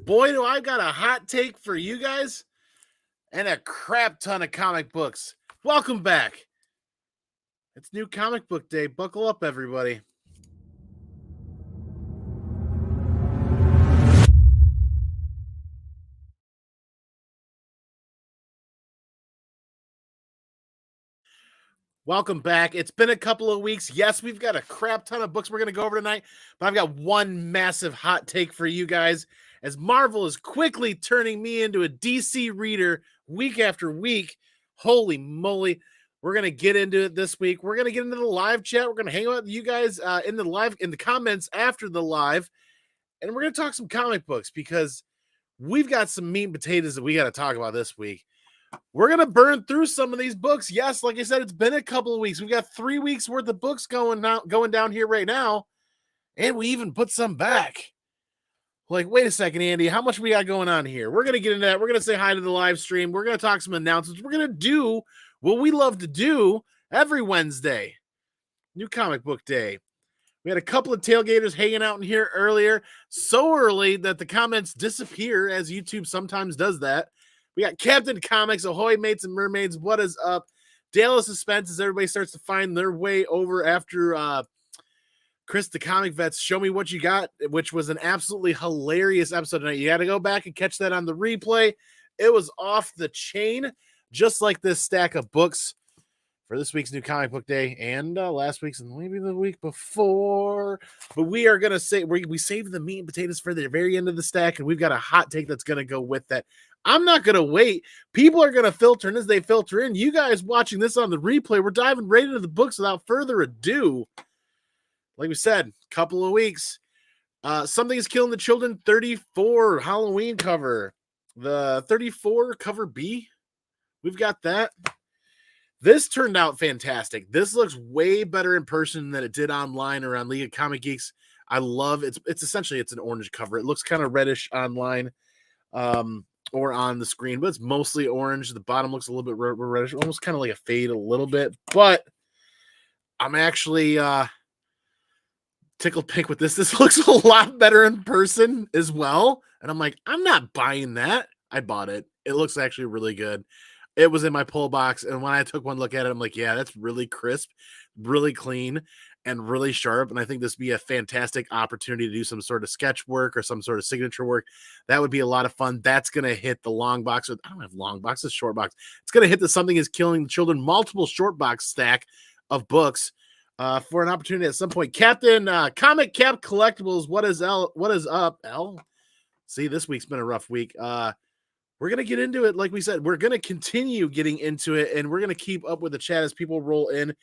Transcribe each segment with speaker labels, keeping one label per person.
Speaker 1: boy, do I got a hot take for you guys and a crap ton of comic books. Welcome back. It's new comic book day. Buckle up, everybody. Welcome back. It's been a couple of weeks. Yes, we've got a crap ton of books we're going to go over tonight, but I've got one massive hot take for you guys as Marvel is quickly turning me into a DC reader week after week. Holy moly. We're going to get into it this week. We're going to get into the live chat. We're going to hang out with you guys in the comments after the live, and we're going to talk some comic books because we've got some meat and potatoes that we got to talk about this week. We're going to burn through some of these books. Yes, like I said, it's been a couple of weeks. We've got 3 weeks worth of books going down here right now, and we even put some back. Like, wait a second, Andy, how much we got going on here? We're going to get into that. We're going to say hi to the live stream. We're going to talk some announcements. We're going to do what we love to do every Wednesday, New Comic Book Day. We had a couple of tailgaters hanging out in here earlier, so early that the comments disappear, as YouTube sometimes does that. We got Captain Comics, ahoy mates and mermaids, what is up? Dale of Suspense as everybody starts to find their way over after Chris the Comic Vets Show Me What You Got, which was an absolutely hilarious episode tonight. You got to go back and catch that on the replay. It was off the chain, just like this stack of books for this week's New Comic Book Day and last week's and maybe the week before. But we are going to say we saved the meat and potatoes for the very end of the stack, and we've got a hot take that's going to go with that. I'm not going to wait. People are going to filter in as they filter in. You guys watching this on the replay, we're diving right into the books without further ado. Like we said, couple of weeks. Something is Killing the Children 34 Halloween cover. The 34 cover B. We've got that. This turned out fantastic. This looks way better in person than it did online or on League of Comic Geeks. I love it. It's essentially an orange cover. It looks kind of reddish online or on the screen, but it's mostly orange. The bottom looks a little bit reddish, almost kind of like a fade a little bit. But I'm actually tickled pink with this. This looks a lot better in person as well. And I'm like, I'm not buying that. I bought it. It looks actually really good. It was in my pull box, and when I took one look at it, I'm like, yeah, that's really crisp, really clean, and really sharp, and I think this would be a fantastic opportunity to do some sort of sketch work or some sort of signature work. That would be a lot of fun. That's going to hit the long box. I don't have long boxes, short box. It's going to hit the Something is Killing the Children multiple short box stack of books for an opportunity at some point. Captain Comic Cap Collectibles, what is up, L? See, this week's been a rough week. We're going to get into it. Like we said, we're going to continue getting into it, and we're going to keep up with the chat as people roll in.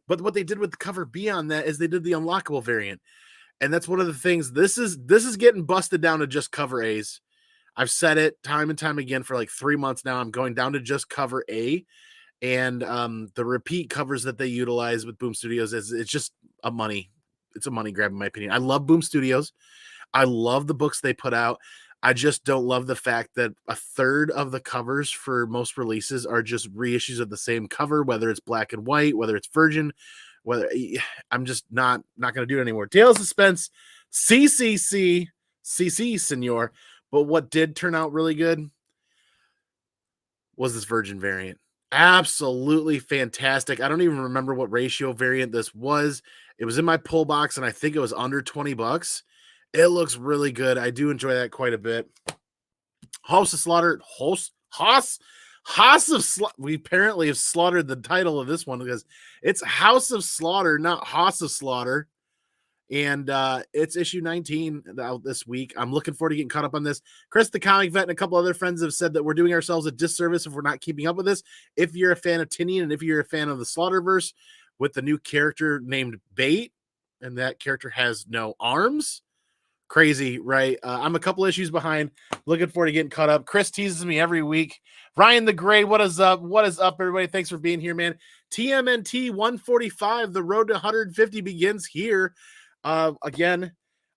Speaker 1: But what they did with the cover B on that is they did the unlockable variant. And that's one of the things. This is getting busted down to just cover A's. I've said it time and time again for like 3 months now. I'm going down to just cover A. And the repeat covers that they utilize with Boom Studios it's just a money grab in my opinion. I love Boom Studios. I love the books they put out. I just don't love the fact that a third of the covers for most releases are just reissues of the same cover, whether it's black and white, whether it's virgin, I'm just not going to do it anymore. Tale of Suspense, CC, senor. But what did turn out really good was this virgin variant. Absolutely fantastic. I don't even remember what ratio variant this was. It was in my pull box, and I think it was under $20. It looks really good. I do enjoy that quite a bit. House of Slaughter. We apparently have slaughtered the title of this one because it's House of Slaughter, not House of Slaughter. And it's issue 19 out this week. I'm looking forward to getting caught up on this. Chris the Comic Vet and a couple other friends have said that we're doing ourselves a disservice if we're not keeping up with this. If you're a fan of Tinian and if you're a fan of the Slaughterverse with the new character named Bait, and that character has no arms, crazy, right? I'm a couple issues behind. Looking forward to getting caught up. Chris teases me every week. Ryan the Great, what is up? What is up, everybody? Thanks for being here, man. TMNT 145, the road to 150 begins here. Again,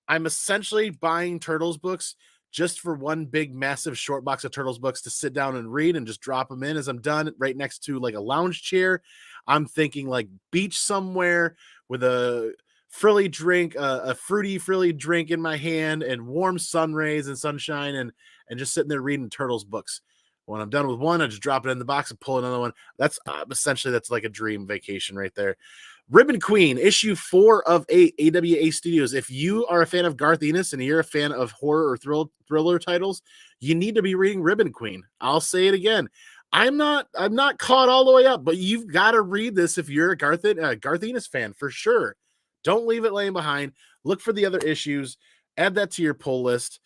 Speaker 1: I'm essentially buying Turtles books just for one big, massive short box of Turtles books to sit down and read and just drop them in as I'm done right next to like a lounge chair. I'm thinking like beach somewhere with a frilly drink, a fruity frilly drink in my hand, and warm sun rays and sunshine, and just sitting there reading Turtles books. When I'm done with one, I just drop it in the box and pull another one. That's essentially, that's like a dream vacation right there. Ribbon Queen, issue 4 of 8, AWA Studios. If you are a fan of Garth Ennis and you're a fan of horror or thriller titles, you need to be reading Ribbon Queen. I'll say it again. I'm not caught all the way up, but you've got to read this if you're a Garth Ennis fan for sure. Don't leave it laying behind. Look for the other issues. Add that to your pull list.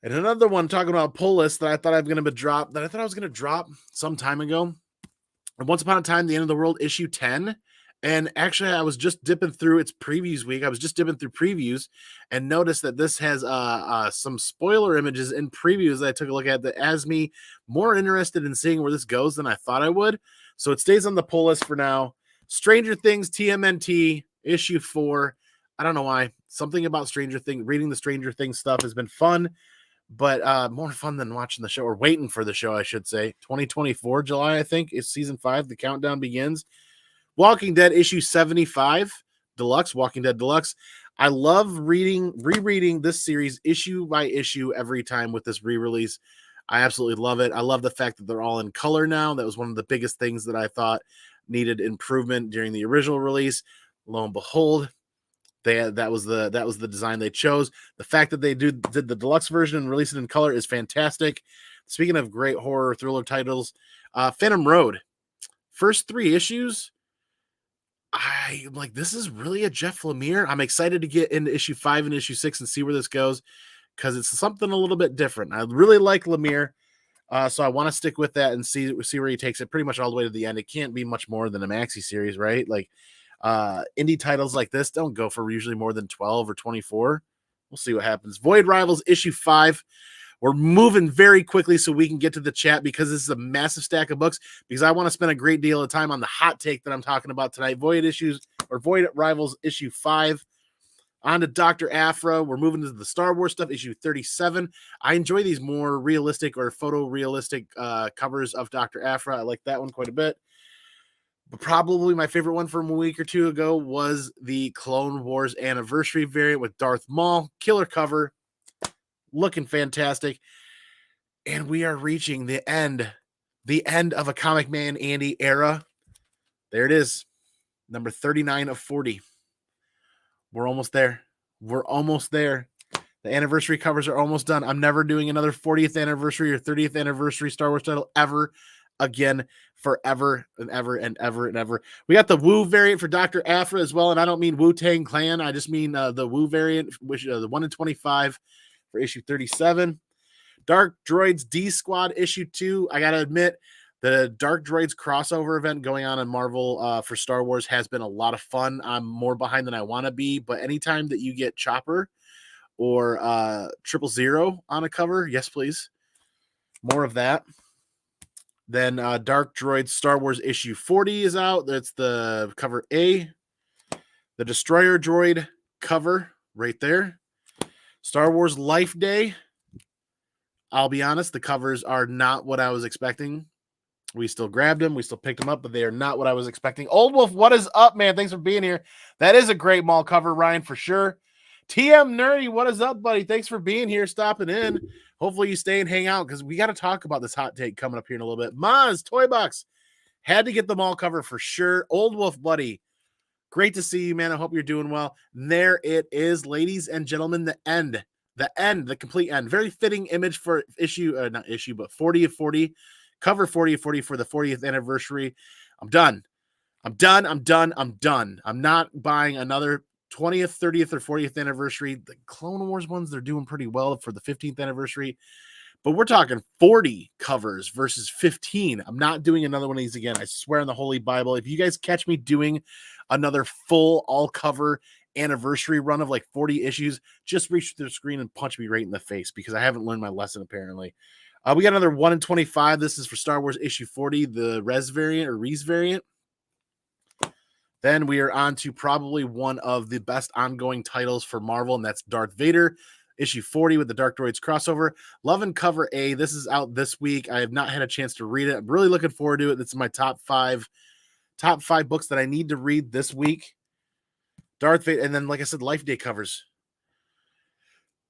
Speaker 1: And another one talking about pull list that I thought I was going to drop some time ago. Once Upon a Time, The End of the World, issue 10. And actually, I was just dipping through its previews week. I was just dipping through previews and noticed that this has some spoiler images in previews that I took a look at that has me more interested in seeing where this goes than I thought I would. So it stays on the pull list for now. Stranger Things, TMNT, issue 4. I don't know why. Something about Stranger Things, reading the Stranger Things stuff has been fun, but more fun than watching the show, or waiting for the show, I should say. 2024, July, I think, is season 5. The countdown begins. Walking Dead, issue 75, Deluxe, Walking Dead Deluxe. I love rereading this series issue by issue every time with this re-release. I absolutely love it. I love the fact that they're all in color now. That was one of the biggest things that I thought needed improvement during the original release. Lo and behold, that was the design they chose. The fact that they did the deluxe version and release it in color is fantastic. Speaking of great horror thriller titles, Phantom Road, first 3 issues. I like, this is really a Jeff Lemire. I'm excited to get into issue 5 and issue 6 and see where this goes, because it's something a little bit different. I really like Lemire, so I want to stick with that and see where he takes it pretty much all the way to the end. It can't be much more than a maxi series, right? Like indie titles like this don't go for usually more than 12 or 24. We'll see what happens. Void Rivals issue 5. We're moving very quickly so we can get to the chat, because this is a massive stack of books, because I want to spend a great deal of time on the hot take that I'm talking about tonight. Void Rivals issue 5. On to Dr. Aphra. We're moving to the Star Wars stuff, issue 37. I enjoy these more realistic or photorealistic covers of Dr. Aphra. I like that one quite a bit. But probably my favorite one from a week or two ago was the Clone Wars anniversary variant with Darth Maul. Killer cover. Looking fantastic. And we are reaching the end of a Comic Man Andy era. There it is. Number 39 of 40. We're almost there. The anniversary covers are almost done. I'm never doing another 40th anniversary or 30th anniversary Star Wars title ever again, forever and ever and ever and ever. We got the Wu variant for Dr. Aphra as well. And I don't mean Wu-Tang Clan. I just mean the Wu variant, which the 1 in 25 for issue 37. Dark Droids D Squad issue 2. I gotta admit, the Dark Droids crossover event going on in Marvel for Star Wars has been a lot of fun. I'm more behind than I want to be, but anytime that you get Chopper or 000 on a cover, yes please, more of that. Then Dark Droids Star Wars issue 40 is out. That's the cover A. The Destroyer Droid cover right there. Star Wars Life Day. I'll be honest, the covers are not what I was expecting. We still grabbed them. We still picked them up, but they are not what I was expecting. Old Wolf, what is up, man? Thanks for being here. That is a great mall cover, Ryan, for sure. TM Nerdy, what is up, buddy? Thanks for being here, stopping in. Hopefully you stay and hang out, because we got to talk about this hot take coming up here in a little bit. Maz, Toy Box, had to get the mall cover for sure. Old Wolf, buddy, great to see you, man. I hope you're doing well. And there it is, ladies and gentlemen, the end, the complete end. Very fitting image for not issue, but 40 of 40. Cover 40 of 40 for the 40th anniversary. I'm done. I'm not buying another 20th, 30th, or 40th anniversary. The Clone Wars ones, they're doing pretty well for the 15th anniversary. But we're talking 40 covers versus 15. I'm not doing another one of these again. I swear on the Holy Bible. If you guys catch me doing another full all-cover anniversary run of like 40 issues, just reach through the screen and punch me right in the face, because I haven't learned my lesson, apparently. We got another 1 in 25. This is for Star Wars issue 40, the Reese variant. Then we are on to probably one of the best ongoing titles for Marvel, and that's Darth Vader, issue 40 with the Dark Droids crossover. Love and Cover A. This is out this week. I have not had a chance to read it. I'm really looking forward to it. It's my top five books that I need to read this week. Darth Vader, and then like I said, Life Day covers.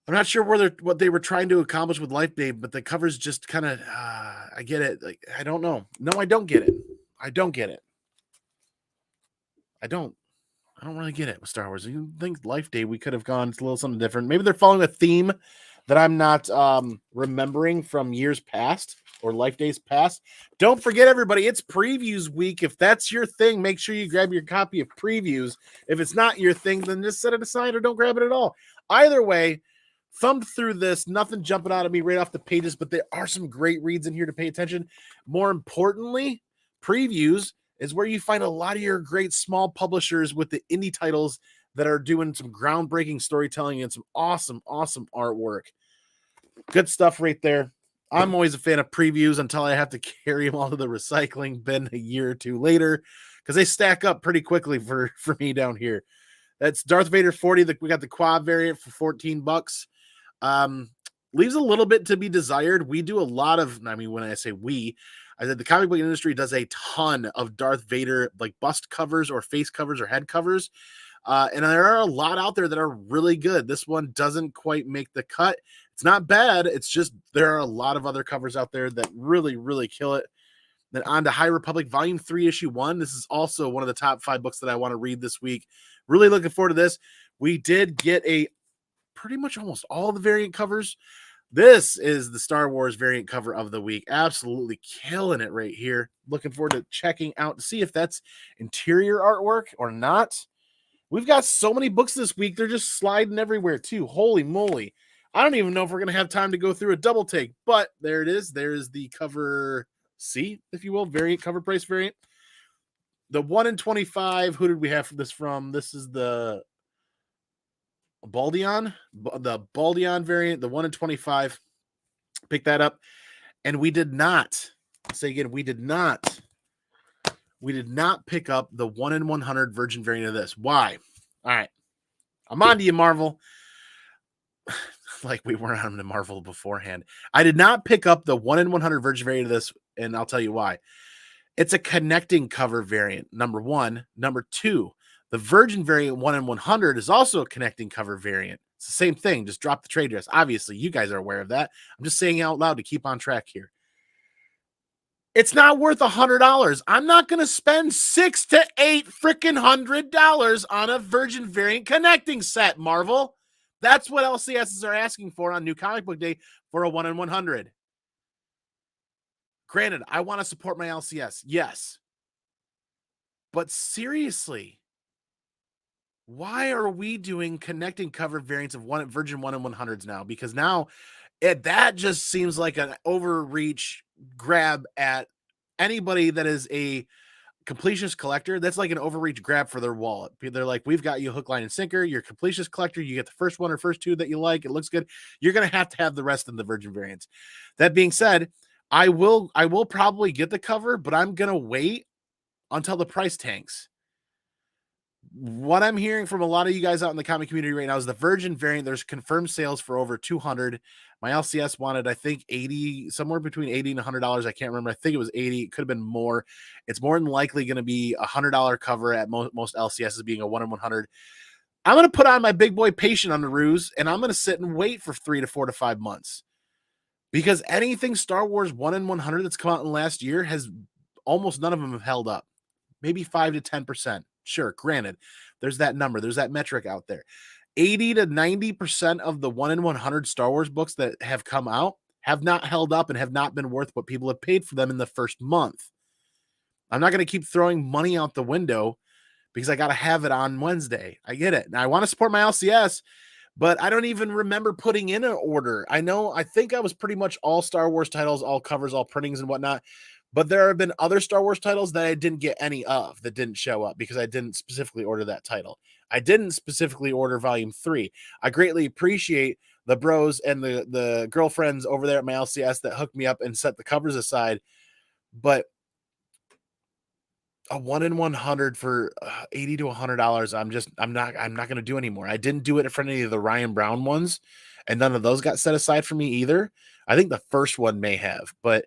Speaker 1: I'm not sure what they were trying to accomplish with Life Day, but the covers just kind of I get it. Like I don't know. No, I don't get it. I don't get it. I don't. I don't really get it with Star Wars. You think Life Day we could have gone a little something different. Maybe they're following a theme that I'm not remembering from years past or Life Days past. Don't forget, everybody, it's previews week. If that's your thing, make sure you grab your copy of previews. If it's not your thing, then just set it aside or don't grab it at all. Either way, thumbed through this, nothing jumping out at me right off the pages, but there are some great reads in here to pay attention. More importantly, previews is where you find a lot of your great small publishers with the indie titles that are doing some groundbreaking storytelling and some awesome, awesome artwork. Good stuff right there. I'm always a fan of previews until I have to carry them all to the recycling bin a year or two later because they stack up pretty quickly for me down here. That's Darth Vader 40. We got the quad variant for $14. Leaves a little bit to be desired. We do a lot of, I mean, when I say we, I said the comic book industry does a ton of Darth Vader, like bust covers or face covers or head covers. And there are a lot out there that are really good. This one doesn't quite make the cut. It's not bad. It's just there are a lot of other covers out there that really, really kill it. Then on to High Republic Volume 3, Issue 1. This is also one of the top 5 books that I want to read this week. Really looking forward to this. We did get a pretty much almost all the variant covers. This is the Star Wars variant cover of the week. Absolutely killing it right here. Looking forward to checking out to see if that's interior artwork or not. We've got so many books this week. They're just sliding everywhere too. Holy moly. I don't even know if we're going to have time to go through a double take, but there it is. There's the cover C, if you will, variant cover price variant. The 1 in 25. Who did we have this from? This is the Baldion variant, the 1 in 25. Pick that up. And we did not, say again, we did not pick up the 1 in 100 virgin variant of this. Why? All right. I'm on to you, Marvel. Like we weren't on to Marvel beforehand. I did not pick up the 1 in 100 virgin variant of this, and I'll tell you why. It's a connecting cover variant, number one. Number two, the virgin variant 1 in 100 is also a connecting cover variant. It's the same thing. Just drop the trade dress. Obviously, you guys are aware of that. I'm just saying out loud to keep on track here. It's not worth $100. I'm not going to spend $600 to $800 on a virgin variant connecting set, Marvel. That's what LCSs are asking for on New Comic Book Day for a 1 in 100. Granted, I want to support my LCS. Yes. But seriously, why are we doing connecting cover variants of virgin 1 in 100s now? Because now that just seems like an overreach grab at anybody that is a completionist collector. That's like an overreach grab for their wallet. They're like, we've got you hook, line, and sinker. You're a completionist collector. You get the first one or first two that you like. It looks good. You're going to have the rest of the virgin variants. That being said, I will probably get the cover, but I'm going to wait until the price tanks. What I'm hearing from a lot of you guys out in the comic community right now is the virgin variant. There's confirmed sales for over 200. My LCS wanted, I think, 80, somewhere between $80 and $100. I can't remember. I think it was 80. It could have been more. It's more than likely going to be a $100 cover at most LCSs being a 1 in 100. I'm going to put on my big boy patient on the ruse, and I'm going to sit and wait for 3 to 4 to 5 months. Because anything Star Wars 1 in 100 that's come out in the last year has almost none of them have held up. Maybe 5 to 10%. Sure, granted, there's that number. There's that metric out there. 80 to 90% of the 1 in 100 Star Wars books that have come out have not held up and have not been worth what people have paid for them in the first month. I'm not going to keep throwing money out the window because I got to have it on Wednesday. I get it. Now, I want to support my LCS, but I don't even remember putting in an order. I think I was pretty much all Star Wars titles, all covers, all printings and whatnot. But there have been other Star Wars titles that I didn't get any of that didn't show up because I didn't specifically order that title. I didn't specifically order Volume 3. I greatly appreciate the bros and the girlfriends over there at my LCS that hooked me up and set the covers aside. But a 1 in 100 for $80 to $100, I'm not going to do anymore. I didn't do it for any of the Ryan Brown ones, and none of those got set aside for me either. I think the first one may have, but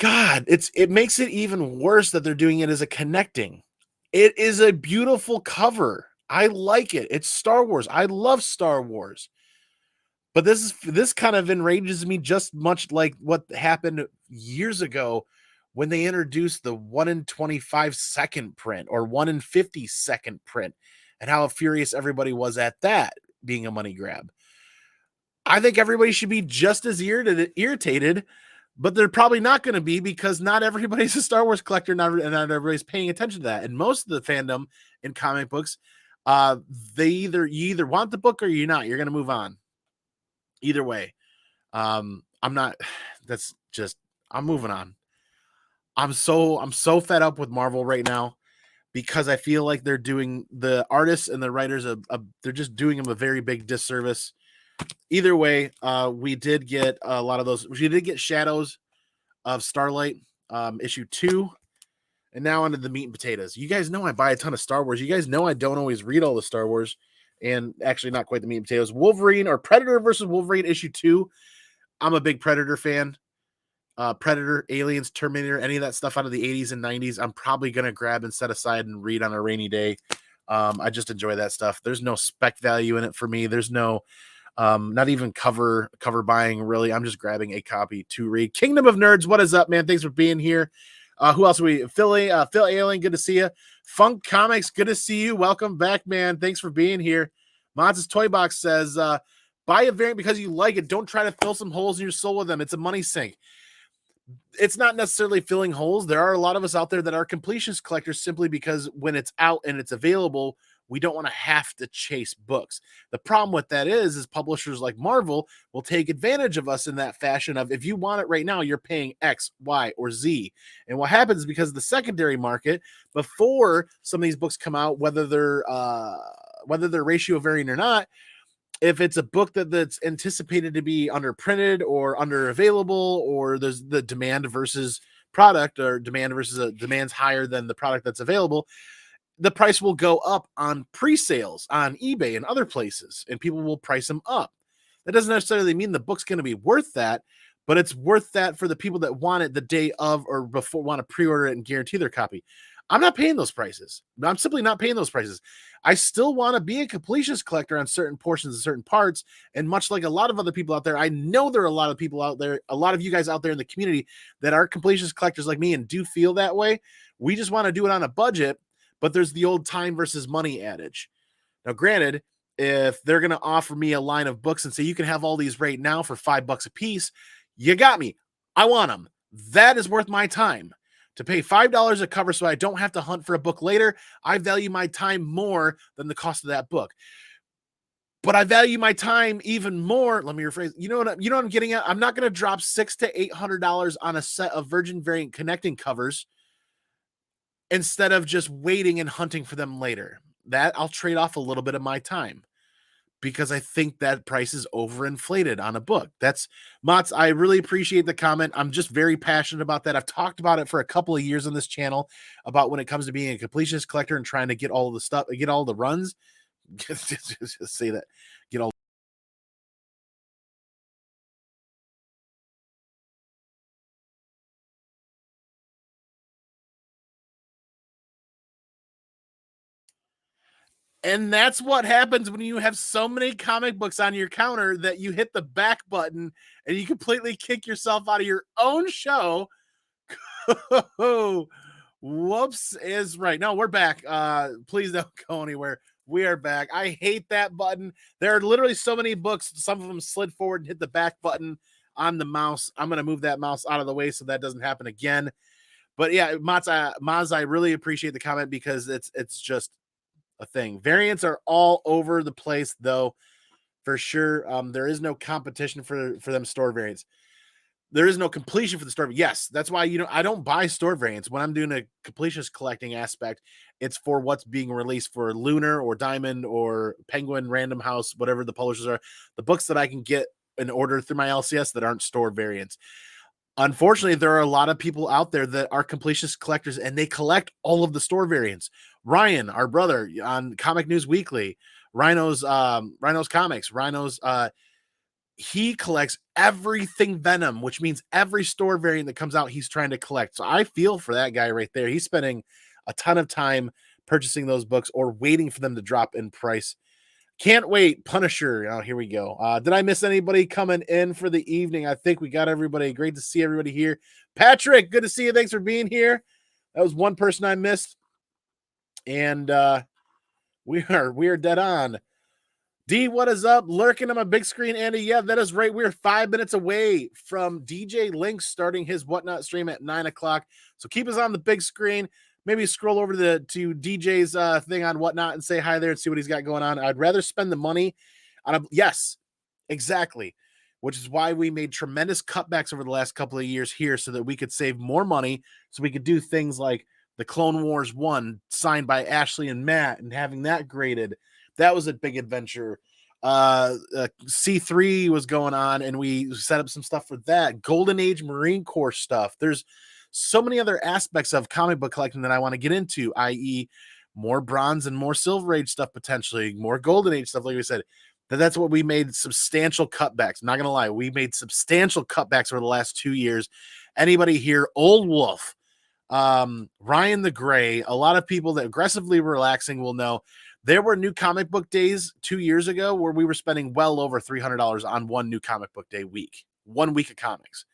Speaker 1: God, it makes it even worse that they're doing it as a connecting. It is a beautiful cover. I like it. It's Star Wars. I love Star Wars. But this kind of enrages me just much like what happened years ago when they introduced the 1 in 25-second print or 1 in 50-second print, and how furious everybody was at that being a money grab. I think everybody should be just as irritated, but they're probably not going to be, because not everybody's a Star Wars collector, not everybody's paying attention to that. And most of the fandom in comic books, they you either want the book or you're not. You're going to move on. Either way, I'm not. That's just. I'm moving on. I'm so fed up with Marvel right now, because I feel like they're doing the artists and the writers they're just doing them a very big disservice. Either way, we did get a lot of those. We did get Shadows of Starlight, issue 2, and now onto the meat and potatoes. You guys know I buy a ton of Star Wars. You guys know I don't always read all the Star Wars, and actually not quite the meat and potatoes. Wolverine, or Predator versus Wolverine, issue 2. I'm a big Predator fan. Predator, Aliens, Terminator, any of that stuff out of the 80s and 90s, I'm probably going to grab and set aside and read on a rainy day. I just enjoy that stuff. There's no spec value in it for me. There's no, not even cover buying, really. I'm just grabbing a copy to read. Kingdom of Nerds, what is up, man? Thanks for being here. Who else are we? Phil Alien, good to see you. Funk Comics, good to see you. Welcome back, man. Thanks for being here. Monst's Toy Box says, buy a variant because you like it. Don't try to fill some holes in your soul with them. It's a money sink. It's not necessarily filling holes. There are a lot of us out there that are completionist collectors simply because when it's out and it's available, we don't want to have to chase books. The problem with that is publishers like Marvel will take advantage of us in that fashion of, if you want it right now, you're paying X, Y, or Z. And what happens is, because of the secondary market, before some of these books come out, whether they're ratio variant or not, if it's a book that's anticipated to be underprinted or under available, or there's the demand versus product, or demand's higher than the product that's available, the price will go up on pre-sales on eBay and other places, and people will price them up. That doesn't necessarily mean the book's going to be worth that, but it's worth that for the people that want it the day of or before, want to pre-order it and guarantee their copy. I'm not paying those prices. I'm simply not paying those prices. I still want to be a completionist collector on certain portions and certain parts. And much like a lot of other people out there, I know there are a lot of people out there, a lot of you guys out there in the community that are completionist collectors like me and do feel that way. We just want to do it on a budget, but there's the old time versus money adage. Now, granted, if they're going to offer me a line of books and say, you can have all these right now for $5 a piece, you got me. I want them. That is worth my time. To pay $5 a cover so I don't have to hunt for a book later, I value my time more than the cost of that book. But I value my time even more. Let me rephrase. You know what I'm getting at? I'm not going to drop $600 to $800 on a set of Virgin Variant connecting covers instead of just waiting and hunting for them later. That I'll trade off a little bit of my time, because I think that price is overinflated on a book. That's Mats. I really appreciate the comment. I'm just very passionate about that. I've talked about it for a couple of years on this channel about when it comes to being a completionist collector and trying to get all the stuff, get all the runs. just say that, get all. And that's what happens when you have so many comic books on your counter that you hit the back button and you completely kick yourself out of your own show. Whoops is right. No, we're back. Please don't go anywhere. We are back. I hate that button. There are literally so many books. Some of them slid forward and hit the back button on the mouse. I'm going to move that mouse out of the way so that doesn't happen again. But yeah, Maz, I really appreciate the comment, because it's just a thing. Variants are all over the place, though, for sure. There is no competition for them store variants. There is no completion for the store. Yes, that's why I don't buy store variants when I'm doing a completionist collecting aspect. It's for what's being released for Lunar or Diamond or Penguin, Random House, whatever the publishers are. The books that I can get and order through my LCS that aren't store variants. Unfortunately, there are a lot of people out there that are completionist collectors and they collect all of the store variants. Ryan, our brother on Comic News Weekly, Rhino's Comics, he collects everything Venom, which means every store variant that comes out, he's trying to collect. So I feel for that guy right there. He's spending a ton of time purchasing those books or waiting for them to drop in price. Can't wait. Punisher. Oh, here we go. Did I miss anybody coming in for the evening? I think we got everybody. Great to see everybody here. Patrick, good to see you. Thanks for being here. That was one person I missed. And we are dead on. D, what is up? Lurking on my big screen, Andy. Yeah, that is right. We're 5 minutes away from DJ Link starting his Whatnot stream at 9 o'clock. So keep us on the big screen. Maybe scroll over to DJ's thing on Whatnot and say hi there and see what he's got going on. I'd rather spend the money on a yes, exactly. Which is why we made tremendous cutbacks over the last couple of years here so that we could save more money, so we could do things like the Clone Wars 1 signed by Ashley and Matt and having that graded. That was a big adventure. C3 was going on, and we set up some stuff for that. Golden Age Marine Corps stuff. There's so many other aspects of comic book collecting that I want to get into, i.e. more Bronze and more Silver Age stuff, potentially more Golden Age stuff, like we said. That's what we made substantial cutbacks. I'm not going to lie. We made substantial cutbacks over the last 2 years. Anybody here, Old Wolf, Ryan the Gray, a lot of people that aggressively relaxing will know there were new comic book days 2 years ago where we were spending well over $300 on one new comic book day week, 1 week of comics,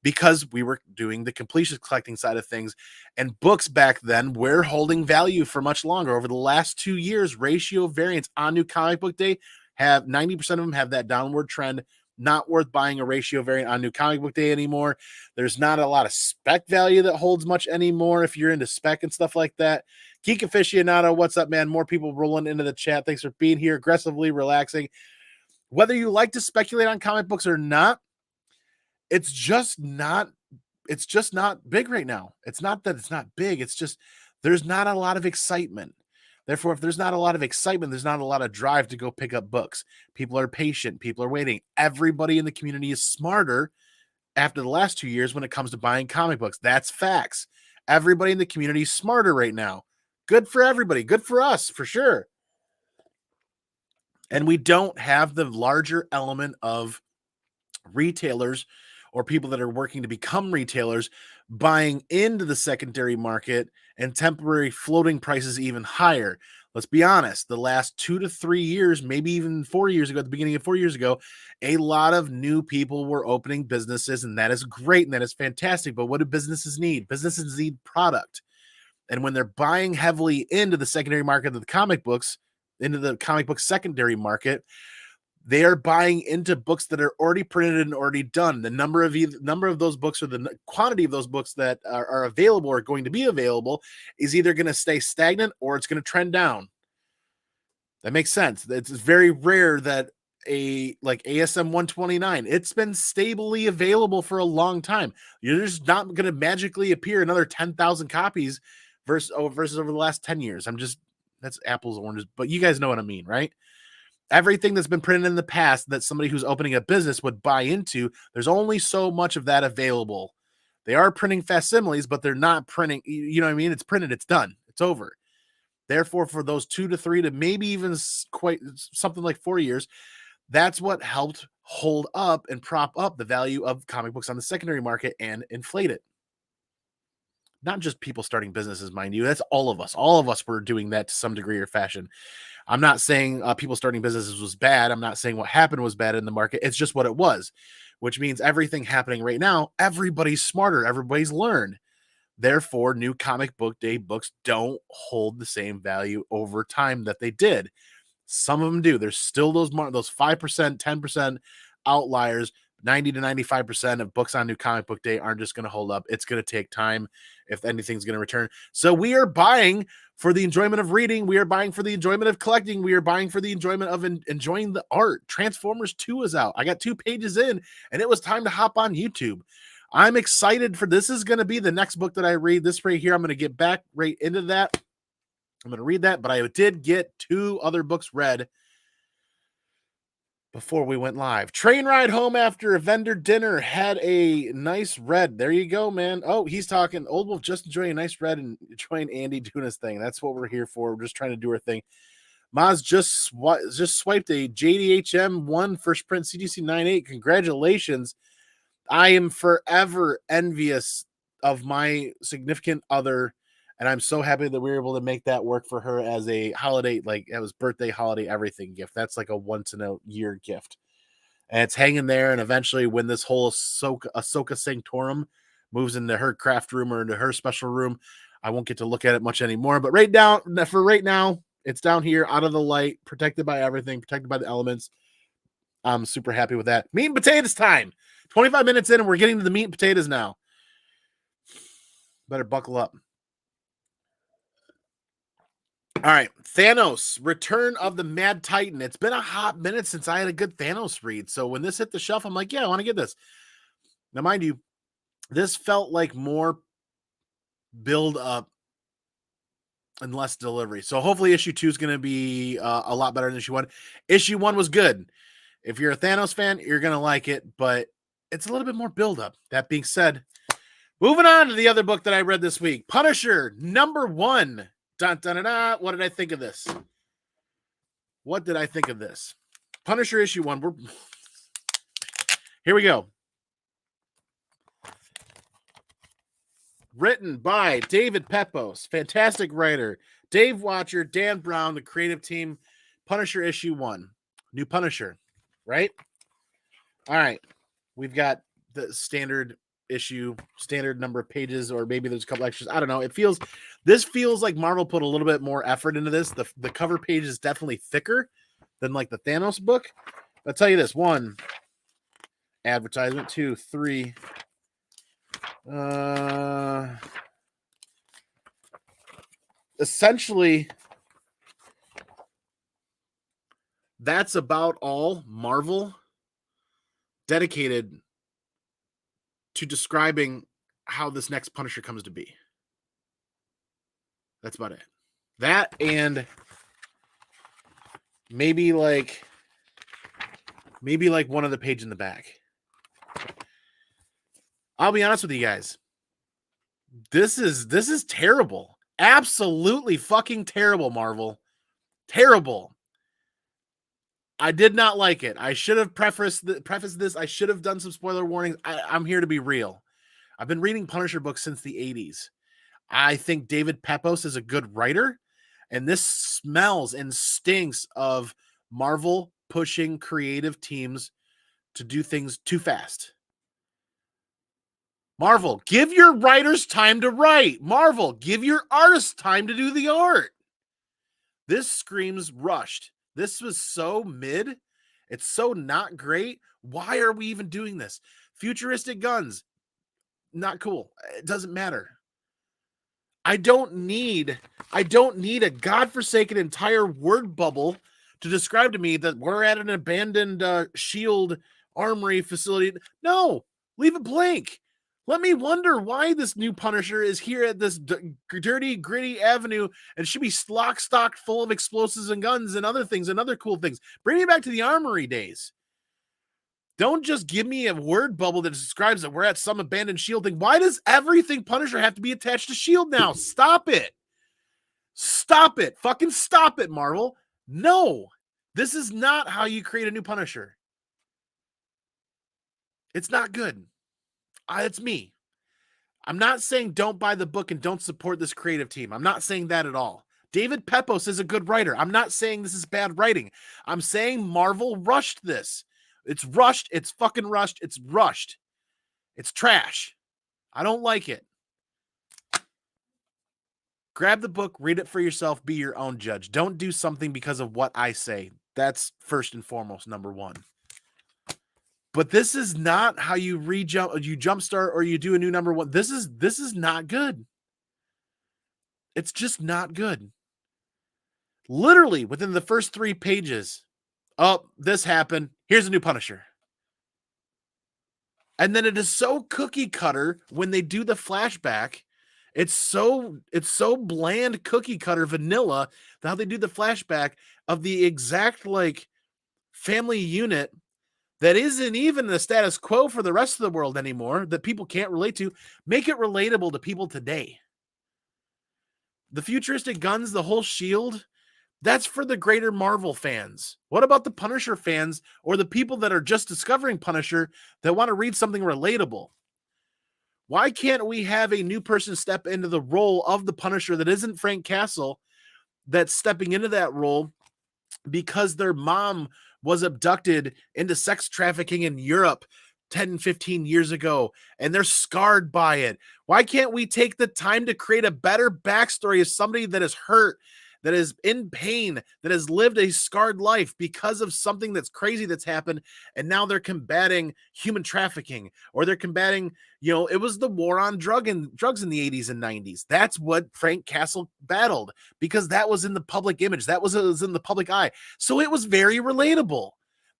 Speaker 1: because we were doing the completion collecting side of things. And books back then were holding value for much longer. Over the last 2 years, ratio variance on new comic book day have 90% of them have that downward trend. Not worth buying a ratio variant on new comic book day anymore. There's not a lot of spec value that holds much anymore if you're into spec and stuff like that. Geek Aficionado, what's up, man? More people rolling into the chat. Thanks for being here, aggressively relaxing. Whether you like to speculate on comic books or not, it's just not big right now. It's not that it's not big. It's just there's not a lot of excitement. Therefore, if there's not a lot of excitement, there's not a lot of drive to go pick up books. People are patient. People are waiting. Everybody in the community is smarter after the last 2 years when it comes to buying comic books. That's facts. Everybody in the community is smarter right now. Good for everybody. Good for us, for sure. And we don't have the larger element of retailers or people that are working to become retailers buying into the secondary market and temporary floating prices even higher. Let's be honest, the last 2 to 3 years, maybe even 4 years ago, at the beginning of 4 years ago, a lot of new people were opening businesses, and that is great and that is fantastic. But what do businesses need? Businesses need product. And when they're buying heavily into the secondary market of the comic books, into the comic book secondary market, they are buying into books that are already printed and already done. The number of those books or the quantity of those books that are available or going to be available is either going to stay stagnant or it's going to trend down. That makes sense. It's very rare that like ASM 129, it's been stably available for a long time. You're just not going to magically appear another 10,000 copies versus over the last 10 years. That's apples and oranges, but you guys know what I mean, right? Everything that's been printed in the past that somebody who's opening a business would buy into, there's only so much of that available. They are printing facsimiles, but they're not printing, you know what I mean? It's printed, it's done, it's over. Therefore, for those 2 to 3 to maybe even quite something like 4 years, that's what helped hold up and prop up the value of comic books on the secondary market and inflate it. Not just people starting businesses, mind you. That's all of us. All of us were doing that to some degree or fashion. I'm not saying people starting businesses was bad. I'm not saying what happened was bad in the market. It's just what it was, which means everything happening right now, everybody's smarter. Everybody's learned. Therefore, new comic book day books don't hold the same value over time that they did. Some of them do. There's still those 5%, 10% outliers. 90 to 95% of books on new comic book day aren't just going to hold up. It's going to take time if anything's going to return. So we are buying for the enjoyment of reading. We are buying for the enjoyment of collecting. We are buying for the enjoyment of enjoying the art. Transformers 2 is out. I got 2 pages in, and it was time to hop on YouTube. I'm excited for this. Is going to be the next book that I read. This right here, I'm going to get back right into that. I'm going to read that, but I did get 2 other books read before we went live. Train ride home after a vendor dinner, had a nice read. There you go, man. Oh, he's talking. Old Wolf just enjoying a nice read and enjoying Andy doing his thing. That's what we're here for. We're just trying to do our thing. Maz just swiped a JDHM 1 first print CGC 98. Congratulations. I am forever envious of my significant other And I'm so happy that we were able to make that work for her as a holiday, like it was birthday, holiday, everything gift. That's like a once in a year gift. And it's hanging there. And eventually, when this whole Ahsoka Sanctorum moves into her craft room or into her special room, I won't get to look at it much anymore. But for right now, it's down here, out of the light, protected by everything, protected by the elements. I'm super happy with that. Meat and potatoes time. 25 minutes in, and we're getting to the meat and potatoes now. Better buckle up. All right, Thanos, Return of the Mad Titan. It's been a hot minute since I had a good Thanos read. So when this hit the shelf, I'm like, yeah, I want to get this. Now, mind you, this felt like more build up and less delivery. So hopefully issue 2 is going to be a lot better than issue 1. Issue 1 was good. If you're a Thanos fan, you're going to like it, but it's a little bit more build up. That being said, moving on to the other book that I read this week, Punisher #1. Dun, dun, dun, dun. What did I think of this? Punisher issue 1. Here we go. Written by David Pepose, fantastic writer. Dave Watcher, Dan Brown, the creative team. Punisher issue 1. New Punisher, right? All right. We've got the standard issue, standard number of pages, or maybe there's a couple extras. I don't know. This feels like Marvel put a little bit more effort into this. The cover page is definitely thicker than like the Thanos book. I'll tell you this: 1, advertisement; 2, 3. Essentially, that's about all Marvel dedicated to describing how this next Punisher comes to be. That's about it. That and maybe like one other page in the back. I'll be honest with you guys. This is terrible. Absolutely fucking terrible, Marvel. Terrible. I did not like it. I should have prefaced this. I should have done some spoiler warnings. I'm here to be real. I've been reading Punisher books since the 80s. I think David Pepose is a good writer, and this smells and stinks of Marvel pushing creative teams to do things too fast. Marvel, give your writers time to write. Marvel, give your artists time to do the art. This screams rushed. This was so mid. It's so not great. Why are we even doing this? Futuristic guns, not cool. It doesn't matter. I don't need a godforsaken entire word bubble to describe to me that we're at an abandoned shield armory facility. No, leave it blank. Let me wonder why this new Punisher is here at this dirty, gritty avenue and should be stocked full of explosives and guns and other things and other cool things. Bring me back to the armory days. Don't just give me a word bubble that describes that we're at some abandoned shield thing. Why does everything Punisher have to be attached to shield now? Stop it. Stop it. Fucking stop it, Marvel. No, this is not how you create a new Punisher. It's not good. It's me. I'm not saying don't buy the book and don't support this creative team. I'm not saying that at all. David Pepose is a good writer. I'm not saying this is bad writing. I'm saying Marvel rushed this. It's rushed. It's fucking rushed. It's rushed. It's trash. I don't like it. Grab the book, read it for yourself, be your own judge. Don't do something because of what I say. That's first and foremost, number 1. But this is not how you jumpstart or you do a new number 1. This is not good. It's just not good. Literally within the first 3 pages, this happened. Here's a new Punisher. And then it is so cookie cutter when they do the flashback. It's so bland, cookie cutter, vanilla, how they do the flashback of the exact like family unit that isn't even the status quo for the rest of the world anymore, that people can't relate to. Make it relatable to people today. The futuristic guns, the whole shield, that's for the greater Marvel fans. What about the Punisher fans or the people that are just discovering Punisher that want to read something relatable? Why can't we have a new person step into the role of the Punisher that isn't Frank Castle, that's stepping into that role because their mom was abducted into sex trafficking in Europe 10, 15 years ago, and they're scarred by it? Why can't we take the time to create a better backstory of somebody that is hurt, that is in pain, that has lived a scarred life because of something that's crazy that's happened, and now they're combating human trafficking, or they're combating, it was the war on drugs in the 80s and 90s. That's what Frank Castle battled, because that was in the public image, that was in the public eye. So it was very relatable.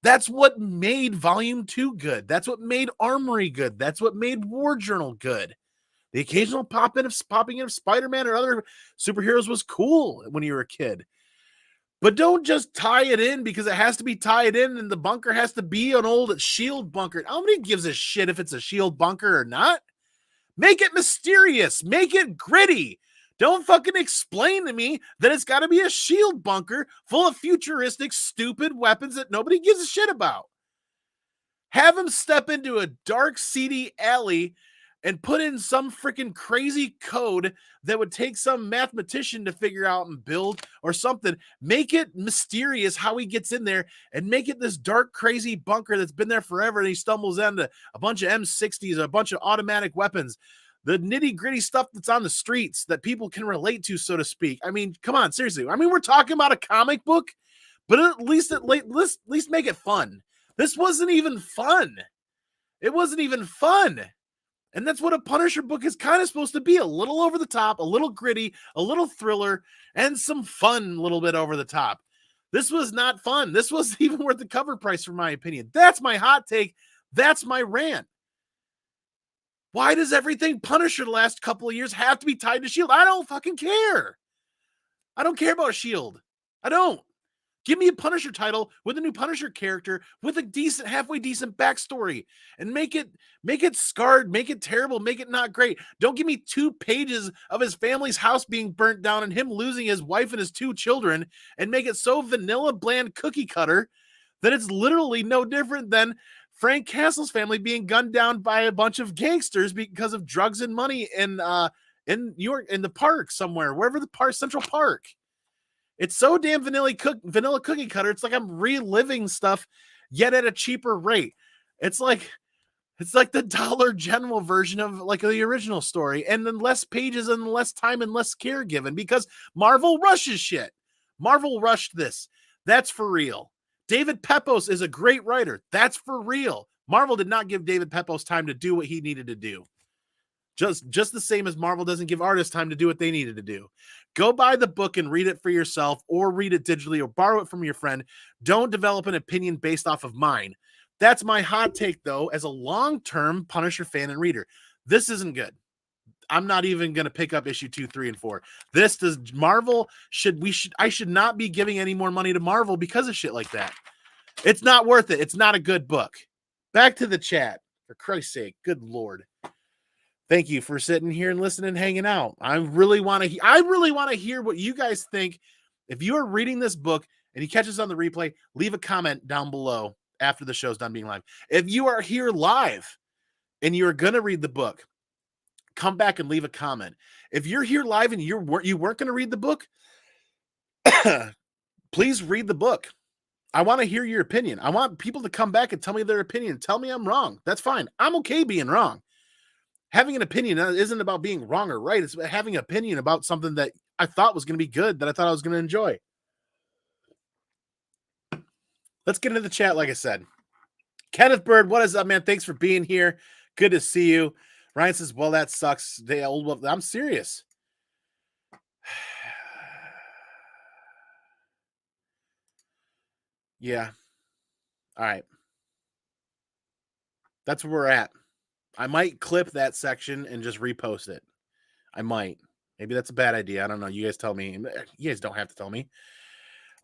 Speaker 1: That's what made Volume 2 good. That's what made Armory good. That's what made War Journal good. The occasional popping of Spider-Man or other superheroes was cool when you were a kid. But don't just tie it in because it has to be tied in, and the bunker has to be an old S.H.I.E.L.D. bunker. Nobody gives a shit if it's a S.H.I.E.L.D. bunker or not. Make it mysterious. Make it gritty. Don't fucking explain to me that it's got to be a S.H.I.E.L.D. bunker full of futuristic, stupid weapons that nobody gives a shit about. Have him step into a dark, seedy alley and put in some freaking crazy code that would take some mathematician to figure out and build or something. Make it mysterious how he gets in there, and make it this dark, crazy bunker that's been there forever, and he stumbles into a bunch of M60s, a bunch of automatic weapons, the nitty-gritty stuff that's on the streets that people can relate to, so to speak. I mean, come on, seriously. I mean, we're talking about a comic book, but at least make it fun. This wasn't even fun. It wasn't even fun. And that's what a Punisher book is kind of supposed to be. A little over the top, a little gritty, a little thriller, and some fun a little bit over the top. This was not fun. This wasn't even worth the cover price, for my opinion. That's my hot take. That's my rant. Why does everything Punisher the last couple of years have to be tied to S.H.I.E.L.D.? I don't fucking care. I don't care about S.H.I.E.L.D. I don't. Give me a Punisher title with a new Punisher character with a halfway decent backstory, and make it scarred, make it terrible, make it not great. Don't give me 2 pages of his family's house being burnt down and him losing his wife and his 2 children, and make it so vanilla, bland, cookie cutter that it's literally no different than Frank Castle's family being gunned down by a bunch of gangsters because of drugs and money in New York, in the park somewhere, wherever the park, Central Park. It's so damn vanilla cookie cutter. It's like I'm reliving stuff, yet at a cheaper rate. It's like the Dollar General version of like the original story, and then less pages and less time and less care given because Marvel rushes shit. Marvel rushed this. That's for real. David Pepose is a great writer. That's for real. Marvel did not give David Pepose time to do what he needed to do. Just the same as Marvel doesn't give artists time to do what they needed to do. Go buy the book and read it for yourself, or read it digitally, or borrow it from your friend. Don't develop an opinion based off of mine. That's my hot take, though, as a long-term Punisher fan and reader. This isn't good. I'm not even going to pick up issue 2, 3, and 4. I should not be giving any more money to Marvel because of shit like that. It's not worth it. It's not a good book. Back to the chat. For Christ's sake. Good Lord. Thank you for sitting here and listening and hanging out. I really want to hear what you guys think. If you are reading this book and you catch us on the replay, leave a comment down below after the show's done being live. If you are here live and you're going to read the book, come back and leave a comment. If you're here live and you weren't going to read the book, please read the book. I want to hear your opinion. I want people to come back and tell me their opinion. Tell me I'm wrong. That's fine. I'm okay being wrong. Having an opinion isn't about being wrong or right. It's having an opinion about something that I thought was going to be good, that I thought I was going to enjoy. Let's get into the chat, like I said. Kenneth Bird, what is up, man? Thanks for being here. Good to see you. Ryan says, well, that sucks. I'm serious. Yeah. All right. That's where we're at. I might clip that section and just repost it. I might. Maybe that's a bad idea. I don't know. You guys tell me. You guys don't have to tell me.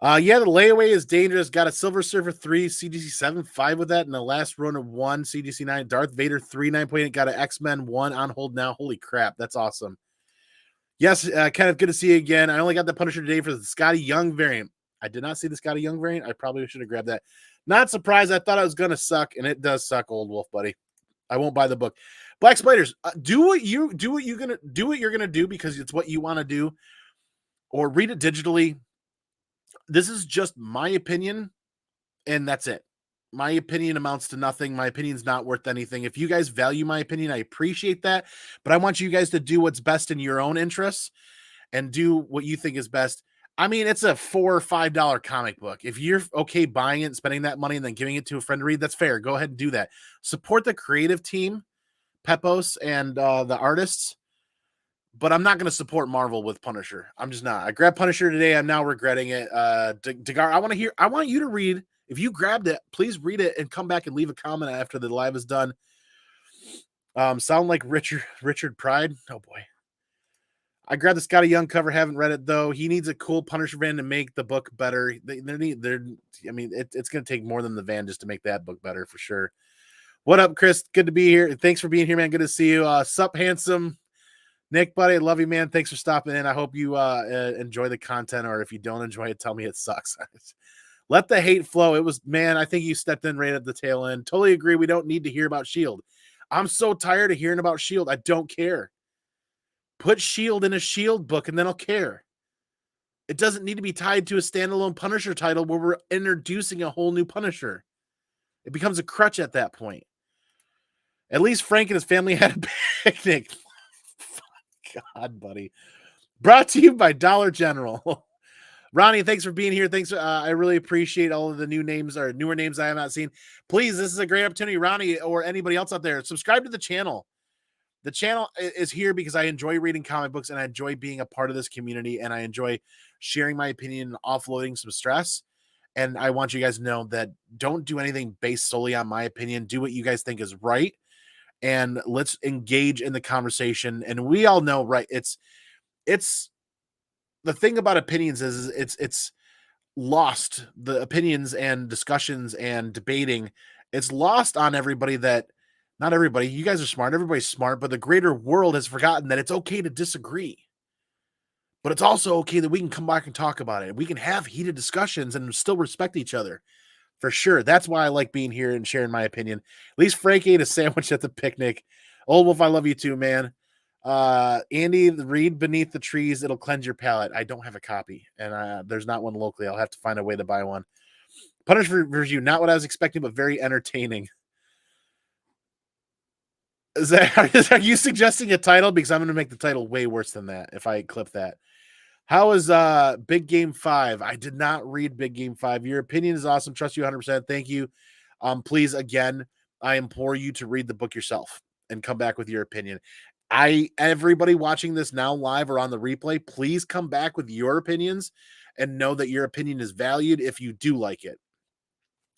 Speaker 1: Yeah, the layaway is dangerous. Got a Silver Surfer 3, CDC 7, 5 with that, and the last run of 1, CDC 9, Darth Vader 3, 9.8. Got an X-Men 1 on hold now. Holy crap. That's awesome. Yes, Kenneth, good to see you again. I only got the Punisher today for the Scotty Young variant. I did not see the Scotty Young variant. I probably should have grabbed that. Not surprised. I thought it was going to suck, and it does suck, Old Wolf, buddy. I won't buy the book. Black Spiders, do what you're gonna do because it's what you want to do, or read it digitally. This is just my opinion, and that's it. My opinion amounts to nothing. My opinion's not worth anything. If you guys value my opinion, I appreciate that, but I want you guys to do what's best in your own interests and do what you think is best. I mean, it's a $4 or $5 comic book. If you're okay buying it and spending that money and then giving it to a friend to read, that's fair. Go ahead and do that. Support the creative team, Pepos, and the artists. But I'm not going to support Marvel with Punisher. I'm just not. I grabbed Punisher today. I'm now regretting it. Degar, I want you to read. If you grabbed it, please read it and come back and leave a comment after the live is done. Sound like Richard Pride? Oh boy. I grabbed the Scotty Young cover. Haven't read it though. He needs a cool Punisher van to make the book better. It's going to take more than the van just to make that book better for sure. What up, Chris? Good to be here. Thanks for being here, man. Good to see you. Sup, handsome. Nick, buddy, I love you, man. Thanks for stopping in. I hope you enjoy the content, or if you don't enjoy it, tell me it sucks. Let the hate flow. It was, man, I think you stepped in right at the tail end. Totally agree. We don't need to hear about S.H.I.E.L.D. I'm so tired of hearing about S.H.I.E.L.D. I don't care. Put S.H.I.E.L.D. in a S.H.I.E.L.D. book, and then I'll care. It doesn't need to be tied to a standalone Punisher title where we're introducing a whole new Punisher. It becomes a crutch at that point. At least Frank and his family had a picnic. God, buddy. Brought to you by Dollar General. Ronnie, thanks for being here. Thanks. I really appreciate all of the new names or newer names I have not seen. Please, this is a great opportunity, Ronnie, or anybody else out there. Subscribe to the channel. The channel is here because I enjoy reading comic books and I enjoy being a part of this community and I enjoy sharing my opinion and offloading some stress. And I want you guys to know that don't do anything based solely on my opinion. Do what you guys think is right. And let's engage in the conversation. And we all know, right? It's the thing about opinions is it's lost. The opinions and discussions and debating, it's lost on everybody that not everybody, you guys are smart, everybody's smart, but the greater world has forgotten that it's okay to disagree. But it's also okay that we can come back and talk about it. We can have heated discussions and still respect each other. For sure. That's why I like being here and sharing my opinion. At least Frank ate a sandwich at the picnic. Old Wolf, I love you too, man. Andy, read Beneath the Trees. It'll cleanse your palate. I don't have a copy, and there's not one locally. I'll have to find a way to buy one. Punisher review, not what I was expecting, but very entertaining. Are you suggesting a title? Because I'm going to make the title way worse than that if I clip that. How is Big Game 5? I did not read Big Game 5. Your opinion is awesome. Trust you 100%. Thank you. Please, again, I implore you to read the book yourself and come back with your opinion. Everybody watching this now live or on the replay, please come back with your opinions and know that your opinion is valued if you do like it.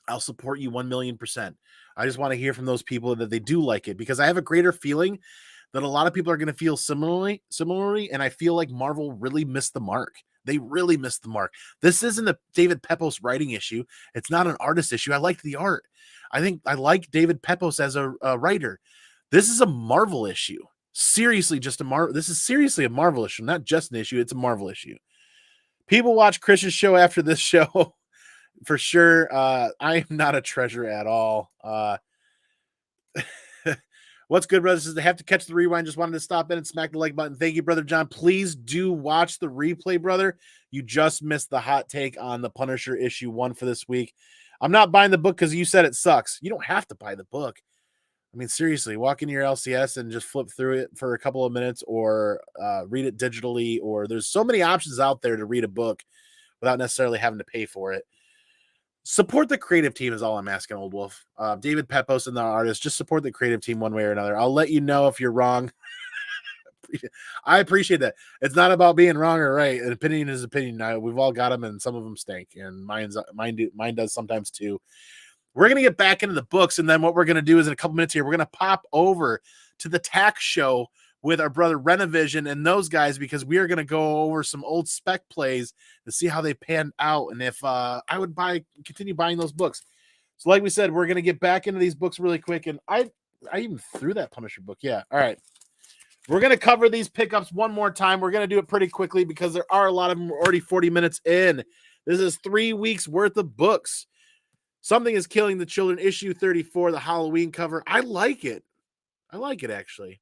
Speaker 1: I'll support you 1,000,000%. I just want to hear from those people that they do like it because I have a greater feeling that a lot of people are going to feel similarly, and I feel like Marvel really missed the mark. They really missed the mark. This isn't a David Pepos writing issue. It's not an artist issue. I like the art. I think I like David Pepos as a writer. This is a Marvel issue. Seriously, this is seriously a Marvel issue, not just an issue. It's a Marvel issue. People watch Chris's show after this show. For sure. I am not a treasure at all. What's good, brothers? They have to catch the rewind. Just wanted to stop in and smack the like button. Thank you, Brother John. Please do watch the replay, brother. You just missed the hot take on the Punisher issue 1 for this week. I'm not buying the book because you said it sucks. You don't have to buy the book. I mean, seriously, walk into your LCS and just flip through it for a couple of minutes or read it digitally. Or there's so many options out there to read a book without necessarily having to pay for it. Support the creative team is all I'm asking, Old Wolf. David Pepos and the artist, just support the creative team one way or another. I'll let you know if you're wrong. I appreciate that. It's not about being wrong or right. An opinion is opinion. We've all got them, and some of them stink, and mine does sometimes too. We're going to get back into the books, and then what we're going to do is in a couple minutes here, we're going to pop over to the tax show with our brother Renovision and those guys because we are going to go over some old spec plays to see how they panned out and if I would continue buying those books. So like we said, we're going to get back into these books really quick. And I even threw that Punisher book. Yeah. All right. We're going to cover these pickups one more time. We're going to do it pretty quickly because there are a lot of them. We're already 40 minutes in. This is 3 weeks worth of books. Something is Killing the Children, issue 34, the Halloween cover. I like it. I like it, actually.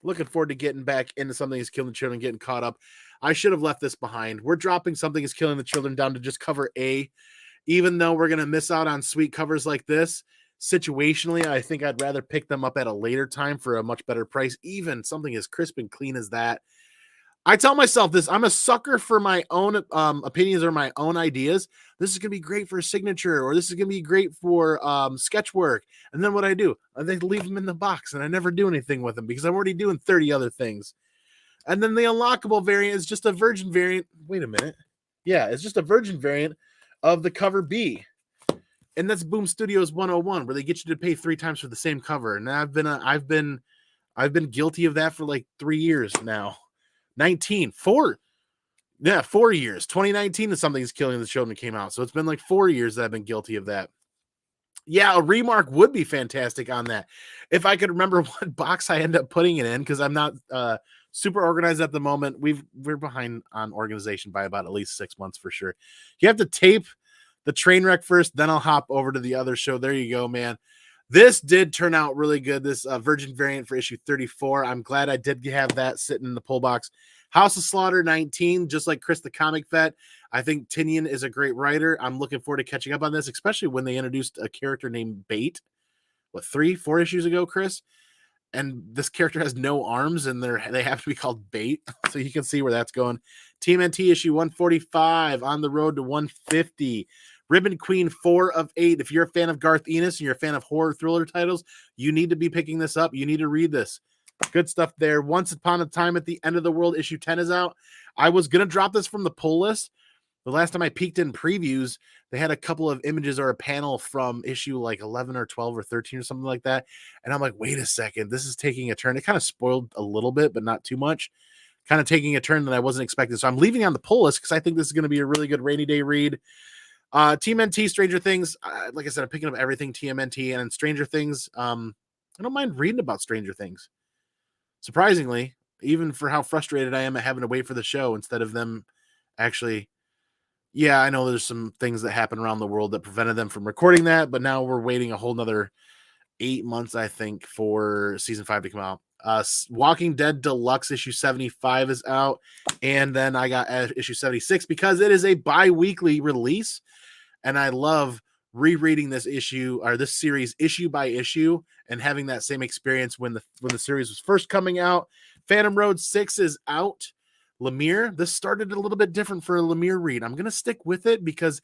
Speaker 1: Looking forward to getting back into Something is Killing the Children, getting caught up. I should have left this behind. We're dropping Something is Killing the Children down to just cover A. Even though we're going to miss out on sweet covers like this, situationally, I think I'd rather pick them up at a later time for a much better price. Even something as crisp and clean as that. I tell myself this, I'm a sucker for my own opinions or my own ideas. This is going to be great for a signature, or this is going to be great for sketch work. And then what I do, I leave them in the box and I never do anything with them because I'm already doing 30 other things. And then the unlockable variant is just a virgin variant. Wait a minute. Yeah, it's just a virgin variant of the cover B. And that's Boom Studios 101, where they get you to pay 3 times for the same cover. And I've been guilty of that for like 3 years now. 4 years. 2019 is Something is Killing the Children came out. So it's been like 4 years that I've been guilty of that. Yeah, a remark would be fantastic on that. If I could remember what box I end up putting it in, because I'm not super organized at the moment. We're behind on organization by about at least 6 months for sure. You have to tape the train wreck first, then I'll hop over to the other show. There you go, man. This did turn out really good. This virgin variant for issue 34. I'm glad I did have that sitting in the pull box. House of Slaughter 19, just like Chris the Comic Vet. I think Tinian is a great writer. I'm looking forward to catching up on this, especially when they introduced a character named Bait. 3-4 issues ago, Chris? And this character has no arms, and they have to be called Bait. So you can see where that's going. TMNT issue 145, on the road to 150. Ribbon Queen 4 of 8. If you're a fan of Garth Ennis and you're a fan of horror thriller titles, you need to be picking this up. You need to read this. Good stuff there. Once Upon a Time at the End of the World, issue 10 is out. I was going to drop this from the pull list. The last time I peeked in previews, they had a couple of images or a panel from issue like 11 or 12 or 13 or something like that. And I'm like, wait a second, this is taking a turn. It kind of spoiled a little bit, but not too much. Kind of taking a turn that I wasn't expecting. So I'm leaving on the pull list because I think this is going to be a really good rainy day read. TMNT, Stranger Things. Like I said, I'm picking up everything TMNT and Stranger Things. I don't mind reading about Stranger Things. Surprisingly, even for how frustrated I am at having to wait for the show instead of them actually. Yeah, I know there's some things that happen around the world that prevented them from recording that, but now we're waiting a whole nother 8 months, I think, for season 5 to come out. Walking Dead Deluxe issue 75 is out, and then I got issue 76 because it is a bi-weekly release, and I love rereading this issue or this series issue by issue and having that same experience when the series was first coming out. Phantom Road 6 is out. Lemire, this started a little bit different for a Lemire read. I'm going to stick with it because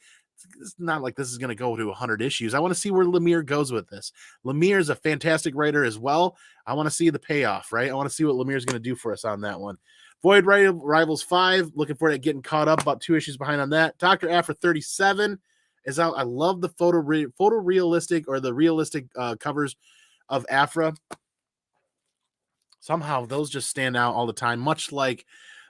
Speaker 1: it's not like this is going to go to 100 issues. I want to see where Lemire goes with this. Lemire is a fantastic writer as well. I want to see the payoff, right? I want to see what Lemire is going to do for us on that one. Void Rivals 5, looking forward to getting caught up, about 2 issues behind on that. Dr. Afra 37 is out. I love the photorealistic or the realistic covers of Afra. Somehow those just stand out all the time, much like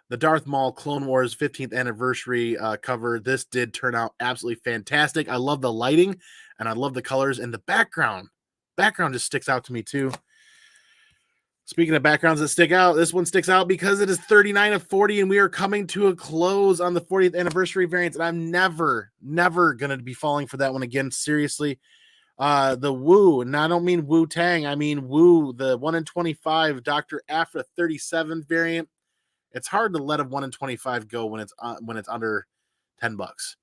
Speaker 1: the Darth Maul Clone Wars 15th anniversary cover. This did turn out absolutely fantastic. I love the lighting and I love the colors, and the background just sticks out to me too. Speaking of backgrounds that stick out, this one sticks out because it is 39 of 40 and we are coming to a close on the 40th anniversary variants, and I'm never going to be falling for that one again. Seriously. The Wu, and I don't mean Wu Tang, I mean Wu, the 1 in 25 Dr. Afra 37 variant. It's hard to let a 1 in 25 go when it's under $10.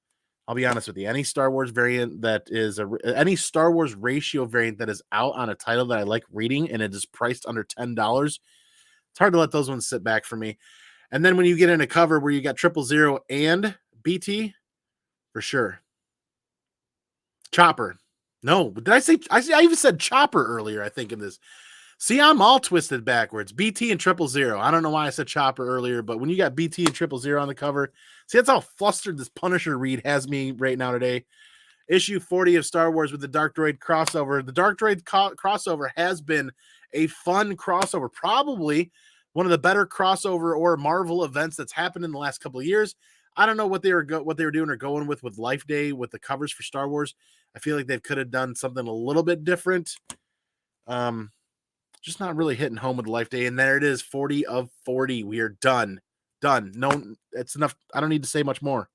Speaker 1: I'll be honest with you. Any Star Wars variant that is any Star Wars ratio variant that is out on a title that I like reading and it is priced under $10, it's hard to let those ones sit back for me. And then when you get in a cover where you got 000 and BT, for sure. Chopper. No, did I say? I even said Chopper earlier, I think, in this. See, I'm all twisted backwards. BT and 000. I don't know why I said Chopper earlier, but when you got BT and 000 on the cover, see, that's how flustered this Punisher read has me right now today. Issue 40 of Star Wars with the Dark Droid crossover. The Dark Droid crossover has been a fun crossover, probably one of the better crossover or Marvel events that's happened in the last couple of years. I don't know what they were doing or going with Life Day with the covers for Star Wars. I feel like they could have done something a little bit different. Just not really hitting home with Life Day. And there it is, 40 of 40. We are done. No, it's enough. I don't need to say much more.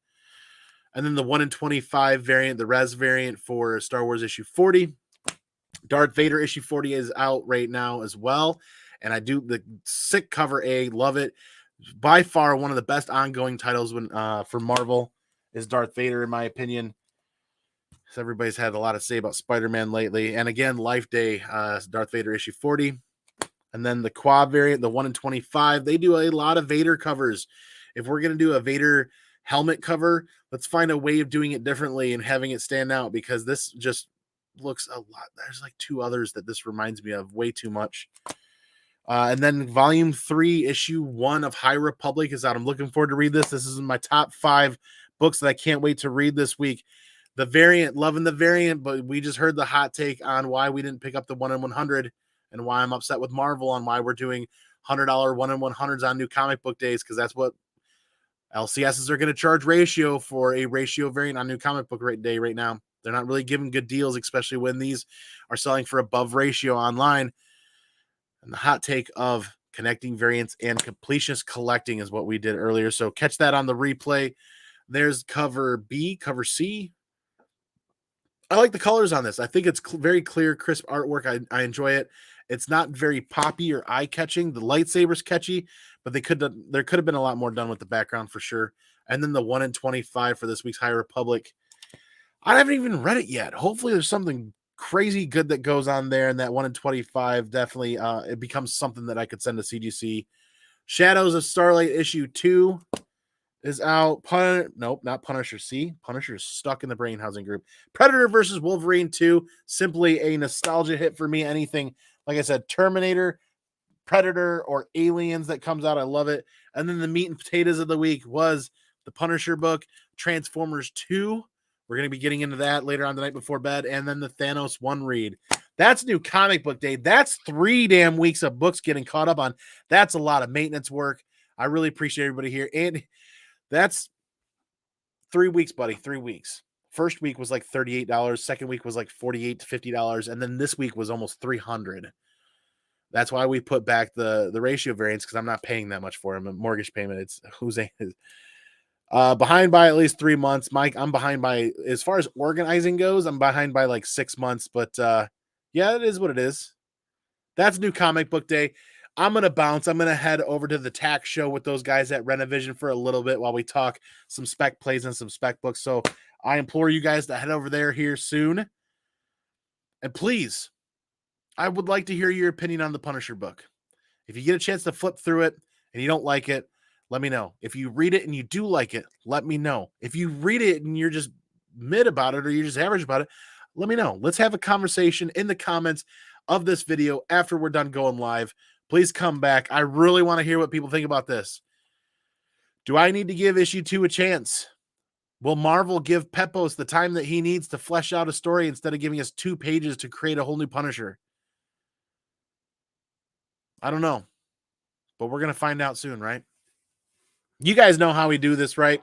Speaker 1: And then the 1 in 25 variant, the res variant for Star Wars issue 40. Darth Vader issue 40 is out right now as well. And I do the sick cover A, love it. By far one of the best ongoing titles for Marvel is Darth Vader, in my opinion. So everybody's had a lot to say about Spider-Man lately. And again, Life Day, Darth Vader issue 40. And then the quad variant, the 1 in 25, they do a lot of Vader covers. If we're going to do a Vader helmet cover, let's find a way of doing it differently and having it stand out, because this just looks a lot. There's like 2 others that this reminds me of way too much. And then volume 3, issue 1 of High Republic is out. I'm looking forward to read this. This is in my top 5 books that I can't wait to read this week. The variant, loving the variant, but we just heard the hot take on why we didn't pick up the 1 in 100 and why I'm upset with Marvel on why we're doing $100 1 in 100s on New Comic Book Days, because that's what LCSs are going to charge ratio for a ratio variant on New Comic Book Day right now. They're not really giving good deals, especially when these are selling for above ratio online. And the hot take of connecting variants and completionist collecting is what we did earlier. So catch that on the replay. There's cover B, cover C. I like the colors on this. I think it's very clear, crisp artwork. I enjoy it. It's not very poppy or eye-catching. The lightsaber's catchy, but there could have been a lot more done with the background for sure. And then the 1 in 25 for this week's High Republic. I haven't even read it yet. Hopefully there's something crazy good that goes on there, and that 1 in 25 definitely it becomes something that I could send to CGC. Shadows of Starlight issue 2 is out. Nope, not Punisher. See, Punisher is stuck in the brain housing group. Predator versus Wolverine 2, simply a nostalgia hit for me. Anything, like I said, Terminator, Predator, or Aliens that comes out, I love it. And then the meat and potatoes of the week was the Punisher book, Transformers 2. We're going to be getting into that later on the night before bed. And then the Thanos 1 read. That's New Comic Book Day. That's 3 damn weeks of books getting caught up on. That's a lot of maintenance work. I really appreciate everybody here. And that's 3 weeks, buddy. 3 weeks. First week was like $38. Second week was like $48 to $50. And then this week was almost $300. That's why we put back the ratio variants, because I'm not paying that much for them. A mortgage payment. It's who's behind by at least 3 months. Mike, I'm behind by, as far as organizing goes, I'm behind by like 6 months. But yeah, it is what it is. That's New Comic Book Day. I'm going to bounce. I'm going to head over to the tax show with those guys at Renovision for a little bit while we talk some spec plays and some spec books. So I implore you guys to head over there here soon. And please, I would like to hear your opinion on the Punisher book. If you get a chance to flip through it and you don't like it, let me know. If you read it and you do like it, let me know. If you read it and you're just mid about it or you're just average about it, let me know. Let's have a conversation in the comments of this video after we're done going live. Please come back. I really want to hear what people think about this. Do I need to give issue 2 a chance? Will Marvel give Pepos the time that he needs to flesh out a story instead of giving us 2 pages to create a whole new Punisher? I don't know, but we're going to find out soon, right? You guys know how we do this, right?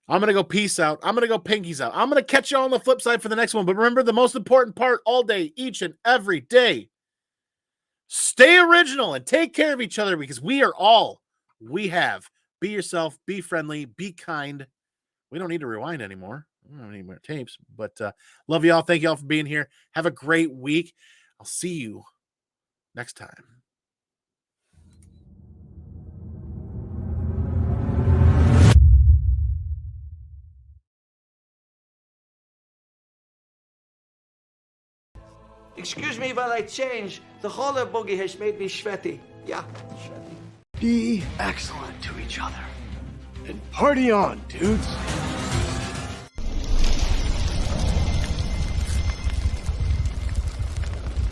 Speaker 1: I'm going to go peace out. I'm going to go pinkies out. I'm going to catch you on the flip side for the next one. But remember, the most important part all day, each and every day, stay original and take care of each other, because we are all we have. Be yourself, be friendly, be kind. We don't need to rewind anymore. We don't need more tapes, but love y'all. Thank y'all for being here. Have a great week. I'll see you next time.
Speaker 2: Excuse me while I change. The roller buggy has made me sweaty. Yeah, sweaty.
Speaker 3: Be excellent to each other. And party on, dudes.